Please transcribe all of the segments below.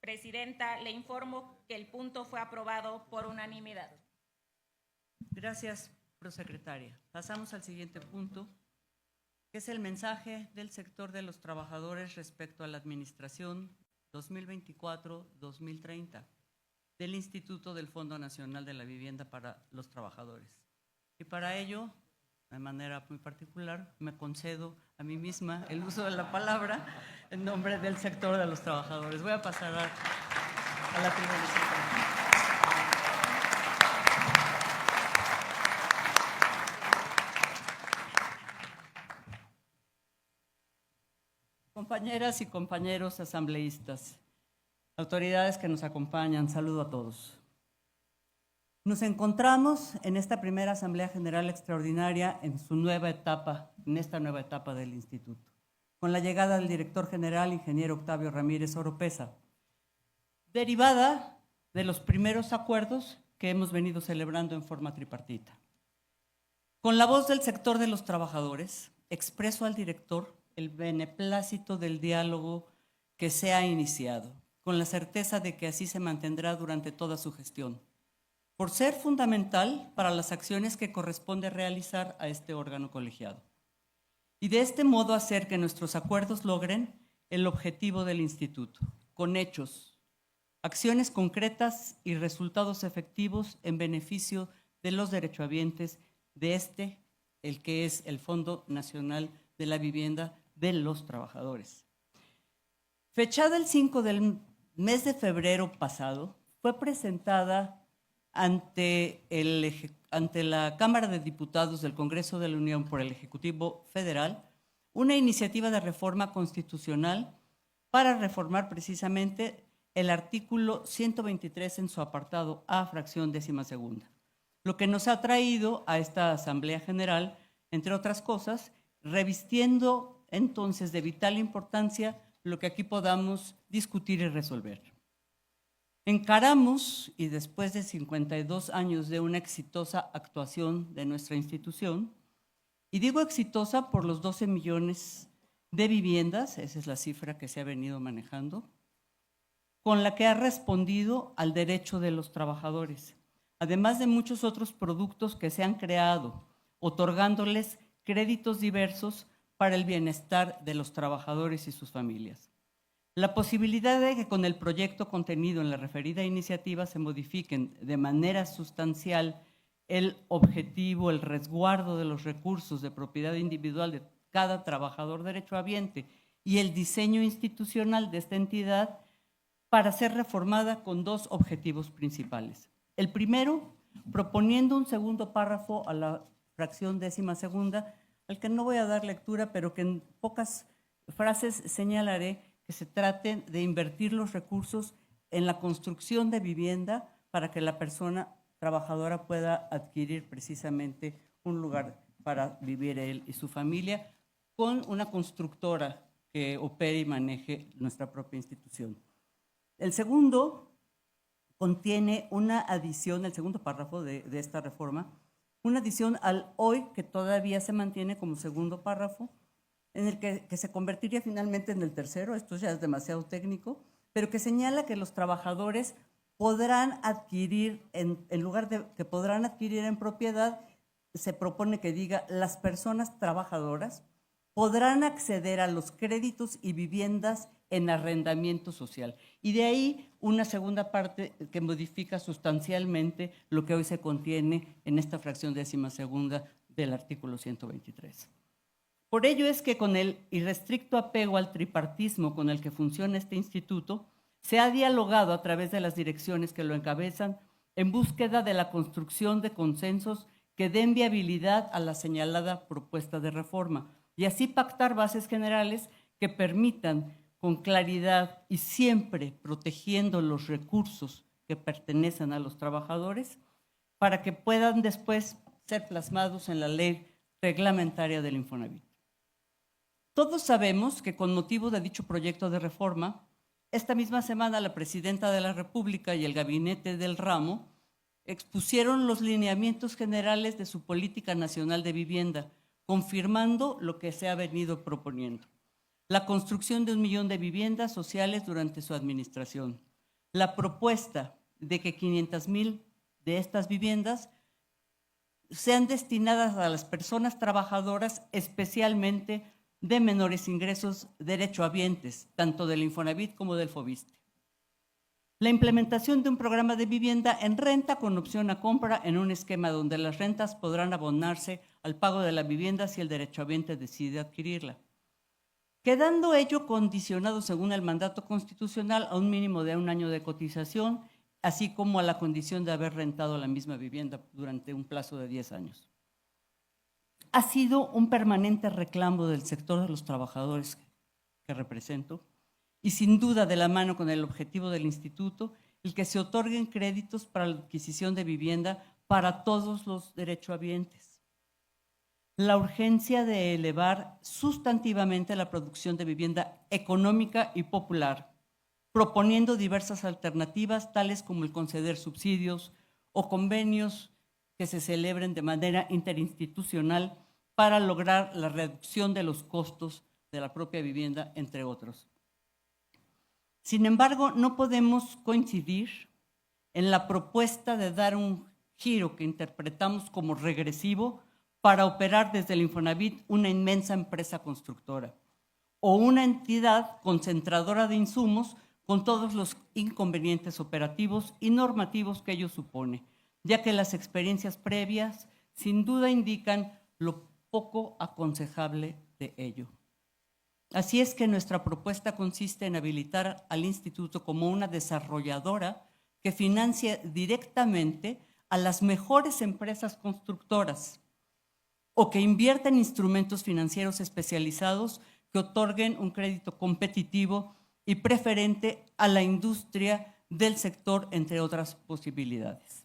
Presidenta, le informo que el punto fue aprobado por unanimidad. Gracias, prosecretaria. Pasamos al siguiente punto, que es el mensaje del sector de los trabajadores respecto a la administración 2024-2030 del Instituto del Fondo Nacional de la Vivienda para los Trabajadores. Y para ello, de manera muy particular, me concedo a mí misma el uso de la palabra en nombre del sector de los trabajadores. Voy a pasar a la tribuna. Compañeras y compañeros asambleístas, autoridades que nos acompañan, saludo a todos. Nos encontramos en esta primera Asamblea General Extraordinaria en esta nueva etapa del Instituto, con la llegada del director general, ingeniero Octavio Ramírez Oropesa, derivada de los primeros acuerdos que hemos venido celebrando en forma tripartita. Con la voz del sector de los trabajadores, expreso al director el beneplácito del diálogo que se ha iniciado, con la certeza de que así se mantendrá durante toda su gestión, por ser fundamental para las acciones que corresponde realizar a este órgano colegiado. Y de este modo hacer que nuestros acuerdos logren el objetivo del instituto, con hechos, acciones concretas y resultados efectivos en beneficio de los derechohabientes de el que es el Fondo Nacional de la Vivienda de los Trabajadores. Fechada el 5 del mes de febrero pasado, fue presentada ante la Cámara de Diputados del Congreso de la Unión por el Ejecutivo Federal una iniciativa de reforma constitucional para reformar precisamente el artículo 123 en su apartado A, fracción 12ª, lo que nos ha traído a esta Asamblea General, entre otras cosas, revistiendo entonces de vital importancia lo que aquí podamos discutir y resolver. Encaramos, y después de 52 años de una exitosa actuación de nuestra institución, y digo exitosa por los 12 millones de viviendas, esa es la cifra que se ha venido manejando, con la que ha respondido al derecho de los trabajadores, además de muchos otros productos que se han creado, otorgándoles créditos diversos para el bienestar de los trabajadores y sus familias. La posibilidad de que con el proyecto contenido en la referida iniciativa se modifiquen de manera sustancial el objetivo, el resguardo de los recursos de propiedad individual de cada trabajador derechohabiente y el diseño institucional de esta entidad para ser reformada con dos objetivos principales. El primero, proponiendo un segundo párrafo a la fracción 12ª, al que no voy a dar lectura, pero que en pocas frases señalaré que se trate de invertir los recursos en la construcción de vivienda para que la persona trabajadora pueda adquirir precisamente un lugar para vivir él y su familia con una constructora que opere y maneje nuestra propia institución. El segundo contiene una adición, el segundo párrafo de esta reforma, una adición al hoy que todavía se mantiene como segundo párrafo, en el que se convertiría finalmente en el tercero, esto ya es demasiado técnico, pero que señala que los trabajadores podrán adquirir, en lugar de que podrán adquirir en propiedad, se propone que diga las personas trabajadoras podrán acceder a los créditos y viviendas en arrendamiento social. Y de ahí una segunda parte que modifica sustancialmente lo que hoy se contiene en esta fracción 12ª del artículo 123. Por ello es que con el irrestricto apego al tripartismo con el que funciona este instituto, se ha dialogado a través de las direcciones que lo encabezan en búsqueda de la construcción de consensos que den viabilidad a la señalada propuesta de reforma y así pactar bases generales que permitan con claridad y siempre protegiendo los recursos que pertenecen a los trabajadores para que puedan después ser plasmados en la ley reglamentaria del Infonavit. Todos sabemos que con motivo de dicho proyecto de reforma, esta misma semana la Presidenta de la República y el gabinete del ramo expusieron los lineamientos generales de su política nacional de vivienda, confirmando lo que se ha venido proponiendo: la construcción de 1 millón de viviendas sociales durante su administración, la propuesta de que 500,000 de estas viviendas sean destinadas a las personas trabajadoras, especialmente de menores ingresos derechohabientes, tanto del Infonavit como del Fobiste. La implementación de un programa de vivienda en renta con opción a compra en un esquema donde las rentas podrán abonarse al pago de la vivienda si el derechohabiente decide adquirirla, quedando ello condicionado según el mandato constitucional a un mínimo de 1 año de cotización, así como a la condición de haber rentado la misma vivienda durante un plazo de 10 años. Ha sido un permanente reclamo del sector de los trabajadores que represento, y sin duda de la mano con el objetivo del instituto, el que se otorguen créditos para la adquisición de vivienda para todos los derechohabientes. La urgencia de elevar sustantivamente la producción de vivienda económica y popular, proponiendo diversas alternativas, tales como el conceder subsidios o convenios que se celebren de manera interinstitucional para lograr la reducción de los costos de la propia vivienda, entre otros. Sin embargo, no podemos coincidir en la propuesta de dar un giro que interpretamos como regresivo para operar desde el Infonavit una inmensa empresa constructora o una entidad concentradora de insumos con todos los inconvenientes operativos y normativos que ello supone, ya que las experiencias previas sin duda indican lo poco aconsejable de ello. Así es que nuestra propuesta consiste en habilitar al instituto como una desarrolladora que financie directamente a las mejores empresas constructoras o que invierta en instrumentos financieros especializados que otorguen un crédito competitivo y preferente a la industria del sector, entre otras posibilidades.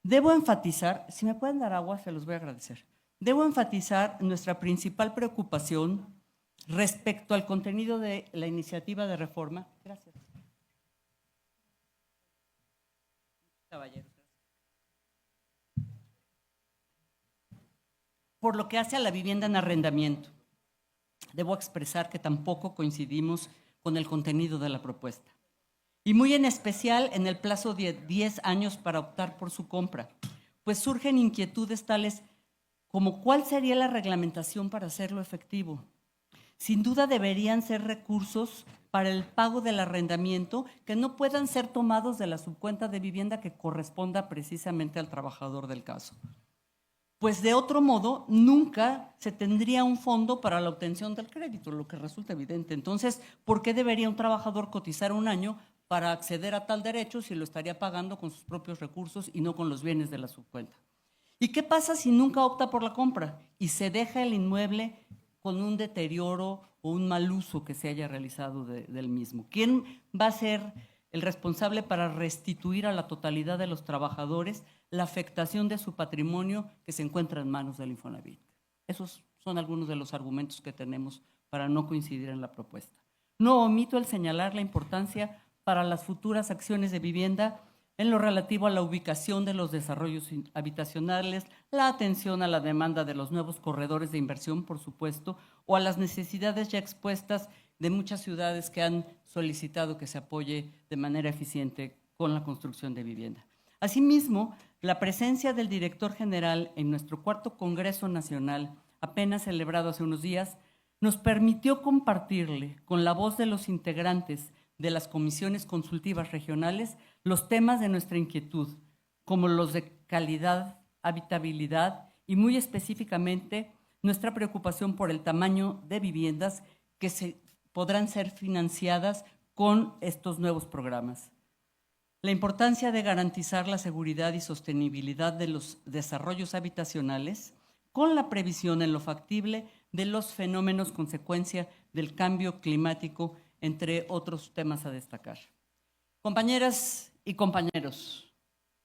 Debo enfatizar, si me pueden dar agua, se los voy a agradecer. Debo enfatizar nuestra principal preocupación respecto al contenido de la iniciativa de reforma. Gracias. Caballero. Por lo que hace a la vivienda en arrendamiento, debo expresar que tampoco coincidimos con el contenido de la propuesta, y muy en especial en el plazo de 10 años para optar por su compra, pues surgen inquietudes tales como cuál sería la reglamentación para hacerlo efectivo. Sin duda deberían ser recursos para el pago del arrendamiento que no puedan ser tomados de la subcuenta de vivienda que corresponda precisamente al trabajador del caso. Pues de otro modo, nunca se tendría un fondo para la obtención del crédito, lo que resulta evidente. Entonces, ¿por qué debería un trabajador cotizar 1 año para acceder a tal derecho si lo estaría pagando con sus propios recursos y no con los bienes de la subcuenta? ¿Y qué pasa si nunca opta por la compra y se deja el inmueble con un deterioro o un mal uso que se haya realizado del mismo? ¿Quién va a ser el responsable para restituir a la totalidad de los trabajadores la afectación de su patrimonio que se encuentra en manos del Infonavit? Esos son algunos de los argumentos que tenemos para no coincidir en la propuesta. No omito el señalar la importancia para las futuras acciones de vivienda en lo relativo a la ubicación de los desarrollos habitacionales, la atención a la demanda de los nuevos corredores de inversión, por supuesto, o a las necesidades ya expuestas de muchas ciudades que han solicitado que se apoye de manera eficiente con la construcción de vivienda. Asimismo, la presencia del director general en nuestro 4º Congreso Nacional, apenas celebrado hace unos días, nos permitió compartirle con la voz de los integrantes de las comisiones consultivas regionales los temas de nuestra inquietud, como los de calidad, habitabilidad y muy específicamente nuestra preocupación por el tamaño de viviendas que podrán ser financiadas con estos nuevos programas. La importancia de garantizar la seguridad y sostenibilidad de los desarrollos habitacionales con la previsión en lo factible de los fenómenos consecuencia del cambio climático, entre otros temas a destacar. Compañeras y compañeros,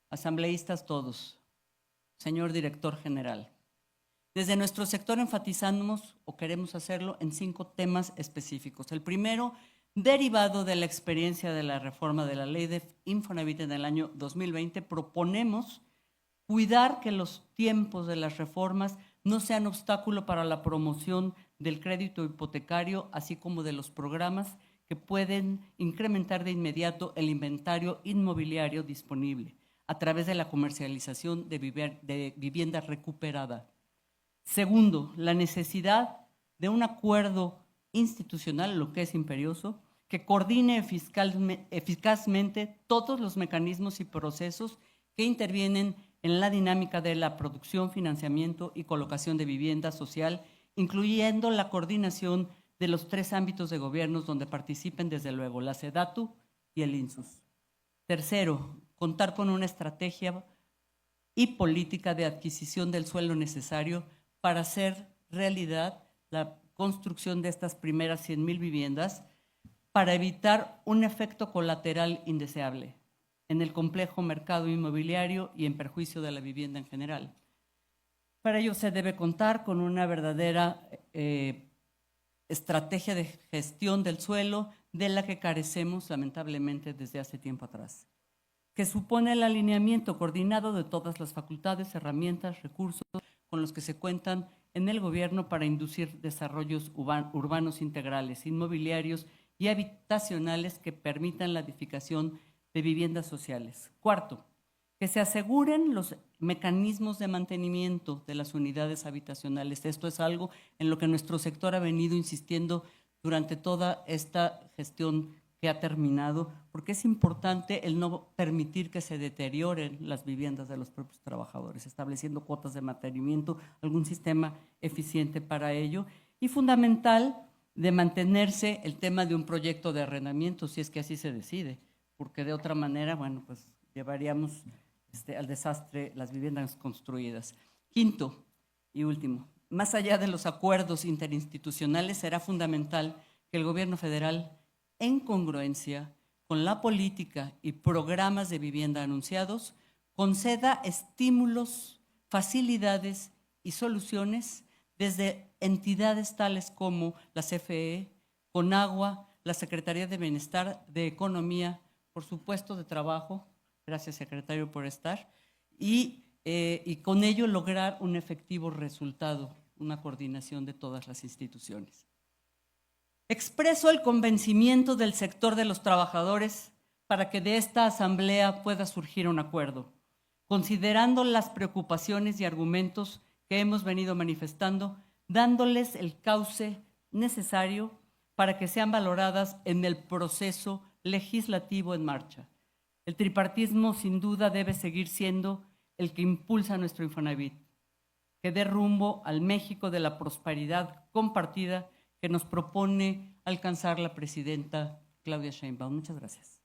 asambleístas todos, señor director general, desde nuestro sector enfatizamos o queremos hacerlo en 5 temas específicos. El primero, derivado de la experiencia de la reforma de la ley de Infonavit en el año 2020, proponemos cuidar que los tiempos de las reformas no sean obstáculo para la promoción del crédito hipotecario, así como de los programas que pueden incrementar de inmediato el inventario inmobiliario disponible a través de la comercialización de vivienda recuperada. Segundo, la necesidad de un acuerdo institucional, lo que es imperioso, que coordine eficazmente todos los mecanismos y procesos que intervienen en la dinámica de la producción, financiamiento y colocación de vivienda social, incluyendo la coordinación de los 3 ámbitos de gobiernos donde participen desde luego la SEDATU y el INSUS. Tercero, contar con una estrategia y política de adquisición del suelo necesario para hacer realidad la construcción de estas primeras 100,000 viviendas para evitar un efecto colateral indeseable en el complejo mercado inmobiliario y en perjuicio de la vivienda en general. Para ello se debe contar con una verdadera estrategia de gestión del suelo de la que carecemos lamentablemente desde hace tiempo atrás, que supone el alineamiento coordinado de todas las facultades, herramientas, recursos con los que se cuentan en el gobierno para inducir desarrollos urbanos integrales, inmobiliarios y habitacionales que permitan la edificación de viviendas sociales. Cuarto, que se aseguren los mecanismos de mantenimiento de las unidades habitacionales. Esto es algo en lo que nuestro sector ha venido insistiendo durante toda esta gestión que ha terminado, porque es importante el no permitir que se deterioren las viviendas de los propios trabajadores, estableciendo cuotas de mantenimiento, algún sistema eficiente para ello. Y fundamental, de mantenerse el tema de un proyecto de arrendamiento, si es que así se decide, porque de otra manera, bueno, pues llevaríamos al desastre las viviendas construidas. Quinto y último, más allá de los acuerdos interinstitucionales, será fundamental que el gobierno federal, en congruencia con la política y programas de vivienda anunciados, conceda estímulos, facilidades y soluciones desde entidades tales como la CFE, Conagua, la Secretaría de Bienestar, de Economía, por supuesto de Trabajo, gracias secretario por estar, y con ello lograr un efectivo resultado, una coordinación de todas las instituciones. Expreso el convencimiento del sector de los trabajadores para que de esta asamblea pueda surgir un acuerdo, considerando las preocupaciones y argumentos que hemos venido manifestando, dándoles el cauce necesario para que sean valoradas en el proceso legislativo en marcha. El tripartismo sin duda debe seguir siendo el que impulsa nuestro Infonavit, que dé rumbo al México de la prosperidad compartida que nos propone alcanzar la presidenta Claudia Sheinbaum. Muchas gracias.